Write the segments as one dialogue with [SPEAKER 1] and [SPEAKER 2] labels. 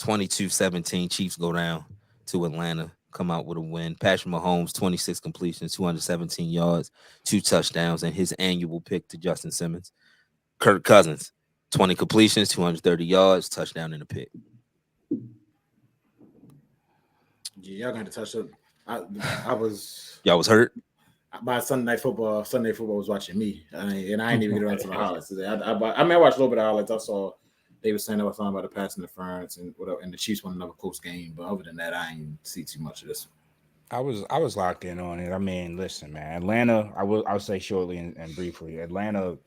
[SPEAKER 1] 22-17. Chiefs go down to Atlanta, come out with a win. Patrick Mahomes, 26 completions, 217 yards, 2 touchdowns, and his annual pick to Justin Simmons. Kirk Cousins, 20 completions, 230 yards, touchdown, and a pick.
[SPEAKER 2] Yeah, y'all got to touch up. I was
[SPEAKER 1] Y'all was hurt.
[SPEAKER 2] by Sunday football. Sunday football was watching me, and I didn't even get around to the highlights today. I watched a little bit of highlights. I saw they were saying they were talking about the pass interference and whatever, and the Chiefs won another close game. But other than that, I ain't see too much of this.
[SPEAKER 3] I was locked in on it. I mean, listen, man, Atlanta. I'll say shortly and briefly. Atlanta,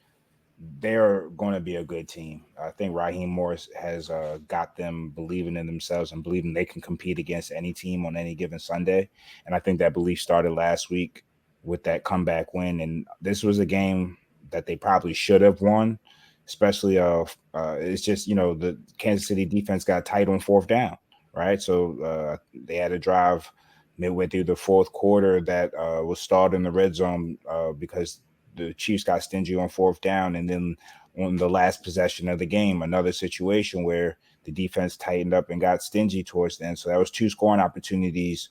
[SPEAKER 3] they're going to be a good team. I think Raheem Morris has got them believing in themselves and believing they can compete against any team on any given Sunday. And I think that belief started last week with that comeback win. And this was a game that they probably should have won, especially it's just, the Kansas City defense got tight on fourth down, right? So they had a drive midway through the fourth quarter that was stalled in the red zone because the Chiefs got stingy on fourth down. And then on the last possession of the game, another situation where the defense tightened up and got stingy towards the end. So that was 2 scoring opportunities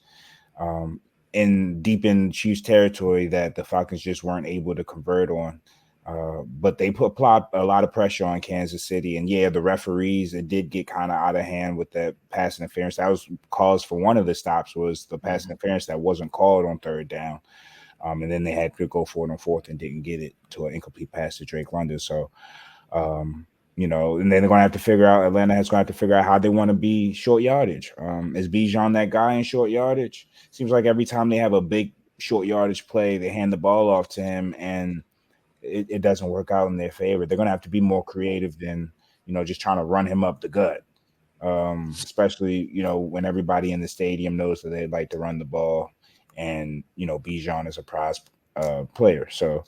[SPEAKER 3] deep in Chiefs territory that the Falcons just weren't able to convert on. But they applied a lot of pressure on Kansas City. And yeah, the referees, it did get kind of out of hand with that pass interference. That was cause for one of the stops was the pass interference that wasn't called on third down. And then they had to go for it on fourth and didn't get it to an incomplete pass to Drake London. So, and then they're going to have to figure out, Atlanta has going to have to figure out how they want to be short yardage. Is Bijan that guy in short yardage? Seems like every time they have a big short yardage play, they hand the ball off to him and it doesn't work out in their favor. They're going to have to be more creative than, just trying to run him up the gut. Especially, when everybody in the stadium knows that they like to run the ball. And, Bijan is a prize player. So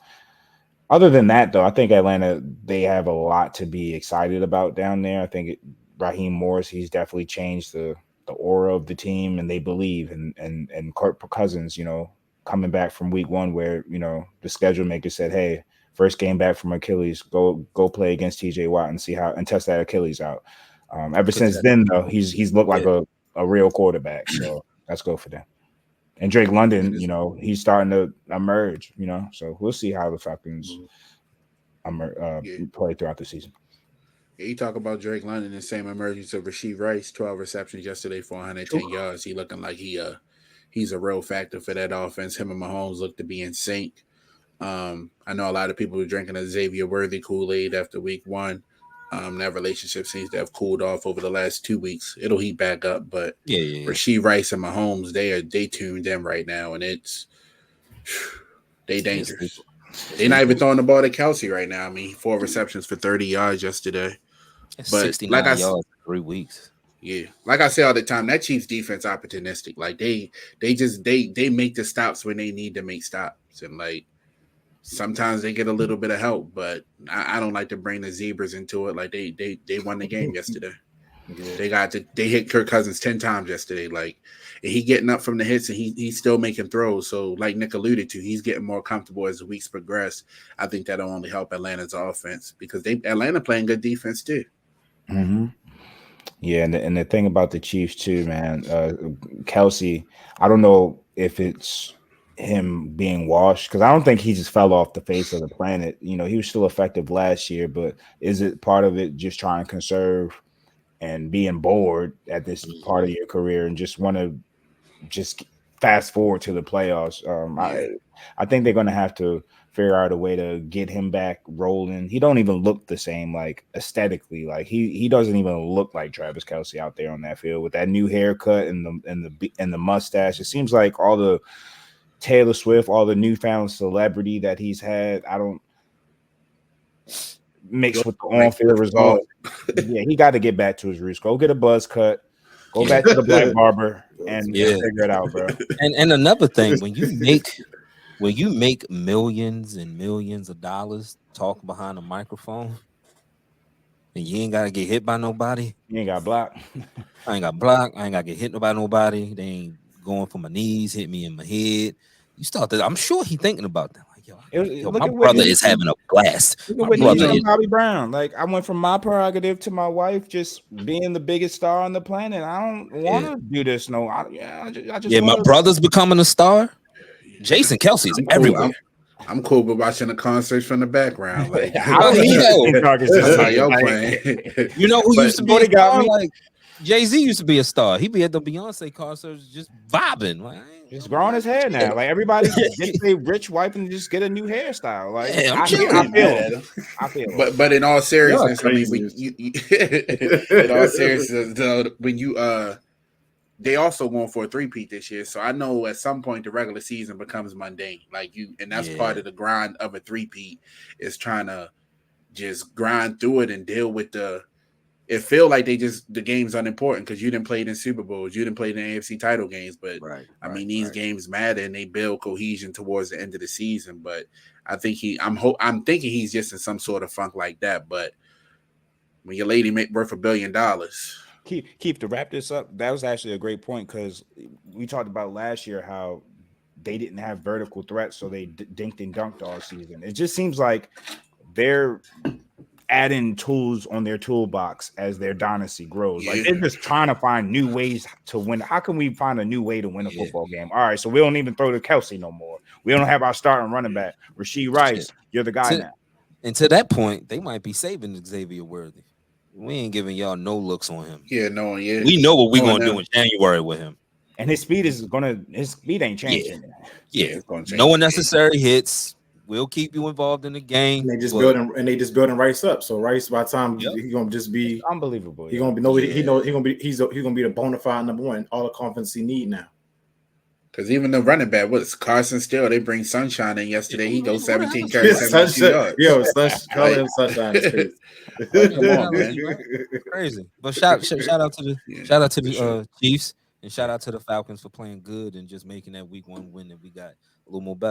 [SPEAKER 3] other than that, though, I think Atlanta, they have a lot to be excited about down there. I think Raheem Morris, he's definitely changed the aura of the team, and they believe. And Kirk Cousins, coming back from week 1 where, the schedule maker said, hey, first game back from Achilles, go play against TJ Watt and see how and test that Achilles out. Ever since then, though, he's looked like a real quarterback. So let's go for that. And Drake London, he's starting to emerge, so we'll see how the Falcons play throughout the season.
[SPEAKER 4] Yeah, you talk about Drake London, the same emergence of Rashee Rice, 12 receptions yesterday for 110 yards. He looking like he's a real factor for that offense. Him and Mahomes look to be in sync. I know a lot of people were drinking a Xavier Worthy Kool-Aid after week 1. That relationship seems to have cooled off over the last 2 weeks. It'll heat back up, but Rashee Rice and Mahomes, they tuned in right now, and they dangerous. They're not even throwing the ball to Kelce right now. I mean, 4 receptions for 30 yards yesterday.
[SPEAKER 1] But 69 yards in 3 weeks.
[SPEAKER 4] Yeah, like I say all the time, that Chiefs defense opportunistic. Like they make the stops when they need to make stops, and like. Sometimes they get a little bit of help, but I don't like to bring the zebras into it. Like they won the game yesterday. Yeah. They hit Kirk Cousins 10 times yesterday. Like he getting up from the hits and he's still making throws. So like Nick alluded to, he's getting more comfortable as the weeks progress. I think that'll only help Atlanta's offense because Atlanta playing good defense too.
[SPEAKER 3] Mm-hmm. Yeah, and the thing about the Chiefs too, man, Kelce, I don't know if it's him being washed because I don't think he just fell off the face of the planet. He was still effective last year, but is it part of it just trying to conserve and being bored at this part of your career and just want to just fast forward to the playoffs? I think they're going to have to figure out a way to get him back rolling. He don't even look the same, like aesthetically. Like he doesn't even look like Travis Kelce out there on that field with that new haircut and the mustache. It seems like all the Taylor Swift, all the newfound celebrity that he's had, I don't mix with the on-field result. Yeah, he got to get back to his roots. Go get a buzz cut. Go back to the black barber and figure it out, bro.
[SPEAKER 1] And another thing, when you make millions and millions of dollars talking behind a microphone, and you ain't gotta get hit by nobody.
[SPEAKER 3] You ain't got blocked.
[SPEAKER 1] I ain't got blocked. I ain't gotta get hit by nobody. They ain't going for my knees, hit me in my head. You start to, I'm sure he thinking about that. Like,
[SPEAKER 3] Look
[SPEAKER 1] my
[SPEAKER 3] at
[SPEAKER 1] brother
[SPEAKER 3] Whitney
[SPEAKER 1] is having a blast.
[SPEAKER 3] Look
[SPEAKER 1] My
[SPEAKER 3] at Whitney
[SPEAKER 1] brother
[SPEAKER 3] Houston,
[SPEAKER 1] is,
[SPEAKER 3] Bobby Brown. Like I went from my prerogative to my wife just being the biggest star on the planet. I don't want to do this. No, I just
[SPEAKER 1] yeah, my
[SPEAKER 3] want to.
[SPEAKER 1] brother's becoming a star. Jason Kelce is
[SPEAKER 4] I'm cool.
[SPEAKER 1] everywhere.
[SPEAKER 4] I'm cool with watching the concerts from the background. Like
[SPEAKER 3] I don't need
[SPEAKER 1] Yo,
[SPEAKER 3] to targets.
[SPEAKER 4] that's how
[SPEAKER 3] Like,
[SPEAKER 4] y'all playing.
[SPEAKER 1] You know who
[SPEAKER 4] But
[SPEAKER 1] used to be
[SPEAKER 3] Shorty
[SPEAKER 1] a
[SPEAKER 3] got
[SPEAKER 1] star?
[SPEAKER 3] me.
[SPEAKER 1] Like Jay-Z used to be a star. He be at the Beyonce concerts just vibing. Like,
[SPEAKER 3] He's growing his hair now. Like everybody gets a rich wife and just get a new hairstyle. Like
[SPEAKER 1] Yeah, I'm
[SPEAKER 3] I
[SPEAKER 1] chilling.
[SPEAKER 3] feel him.
[SPEAKER 4] but in all seriousness, I mean,
[SPEAKER 2] crazy.
[SPEAKER 4] in all seriousness, though, when you they also going for a 3-peat this year, so I know at some point the regular season becomes mundane. Like and that's part of the grind of a 3-peat is trying to just grind through it and deal with it feel like the game's unimportant because you didn't play it in Super Bowls, you didn't play it in AFC title games, but I mean these games matter and they build cohesion towards the end of the season. But I think I'm thinking he's just in some sort of funk like that. But when your lady make worth $1 billion,
[SPEAKER 3] Keep to wrap this up. That was actually a great point because we talked about last year how they didn't have vertical threats, so they dinked and dunked all season. It just seems like they're adding tools on their toolbox as their dynasty grows. Like they're just trying to find new ways to win. How can we find a new way to win a football game? All right, so we don't even throw to Kelce no more. We don't have our starting running back, Rashee Rice. You're the guy now.
[SPEAKER 1] And to that point, they might be saving Xavier Worthy. We ain't giving y'all no looks on him. We know what we're gonna do in January with him.
[SPEAKER 3] And his speed ain't changing.
[SPEAKER 1] Yeah. No unnecessary hits. We'll keep you involved in the game.
[SPEAKER 2] And they just building Rice up. So Rice, by the time he's gonna just be
[SPEAKER 3] it's unbelievable.
[SPEAKER 2] He's gonna be he's gonna be the bona fide number one, all the confidence he need now.
[SPEAKER 4] Because even the running back was Carson Steele. They bring Sunshine in yesterday. He goes 17 carries, 72 yards.
[SPEAKER 2] Yo, call him Sunshine.
[SPEAKER 4] Come on, man.
[SPEAKER 1] Crazy. But shout out to the Chiefs and shout out to the Falcons for playing good and just making that week 1 win that we got a little more better.